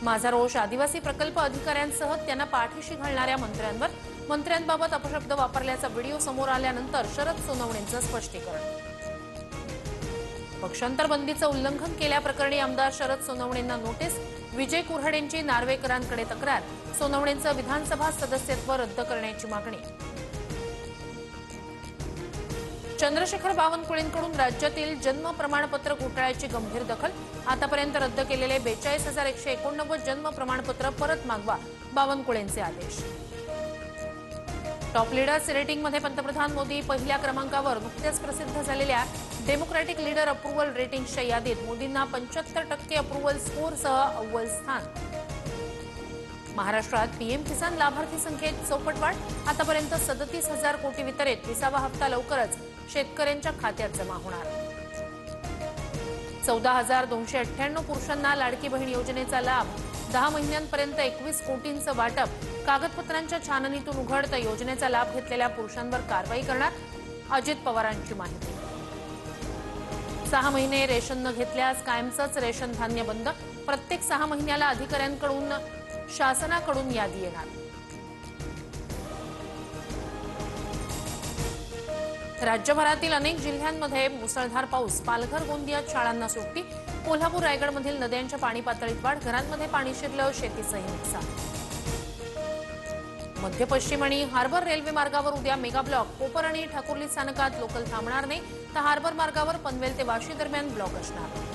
माझा रोष आदिवासी प्रकल्प अधिकाऱ्यांसह त्यांना पाठीशी घालणाऱ्या मंत्र्यांबाबत अपशब्द वापरल्याचा व्हिडिओ समोर आल्यानंतर शरद सोनवणेंचं स्पष्टीकरण। पक्षांतर बंदीचं उल्लंघन केल्याप्रकरणी आमदार शरद सोनवणेंना नोटीस, विजय कुऱ्हाडेंची नार्वेकरांकडे तक्रार, सोनवणेंचं विधानसभा सदस्यत्व रद्द करण्याची मागणी। चंद्रशेखर बावनकुळेंकडून राज्यातील जन्म प्रमाणपत्र घोटाळ्याची गंभीर दखल, आतापर्यंत रद्द केलेले 42,189 जन्म प्रमाणपत्र परत मागवा, बावनकुळेंचे आदेश। टॉप लीडर्स रेटिंगमध्ये पंतप्रधान मोदी पहिल्या क्रमांकावर, नुकत्याच प्रसिद्ध झालेल्या डेमोक्रॅटिक लीडर अप्रुव्हल रेटिंग्सच्या यादीत मोदींना 75% अप्रुव्हल स्कोअरसह अव्वल स्थान। महाराष्ट्रात पीएम किसान लाभार्थी संख्येत चौपट वाढ, आतापर्यंत 37,000 कोटी वितरित, 20वा हप्ता लवकरच शेतकऱ्यांच्या खात्यात जमा होणार। 14,298 पुरुषांना लाडकी बहीण योजनेचा लाभ, 10 महिन्यांपर्यंत 21 कोटींचं वाटप, कागदपत्रांच्या छाननीतून उघड, योजनेचा लाभ घेतलेल्या पुरुषांवर कारवाई करणार, अजित पवारांची माहिती। 6 महिने रेशन न घेतल्यास कायमचंच रेशन धान्य बंद, प्रत्येक 6 महिन्याला अधिकाऱ्यांकडून शासनाकडून यादी येणार। राज्यभरातील अनेक जिल्ह्यांमध्ये मुसळधार पाऊस, पालघर गोंदियात शाळांना सुट्टी, कोल्हापूर रायगडमधील नद्यांच्या पाणी पातळीत वाढ, घरांमध्ये पाणी शिरलं, शेतीचंही नुकसान। मध्य पश्चिम आणि हार्बर रेल्वे मार्गावर उद्या मेगा ब्लॉक, कोपर आणि ठाकुर्ली स्थानकात लोकल थांबणार नाही, तर हार्बर मार्गावर पनवेल ते वाशी दरम्यान ब्लॉक असणार।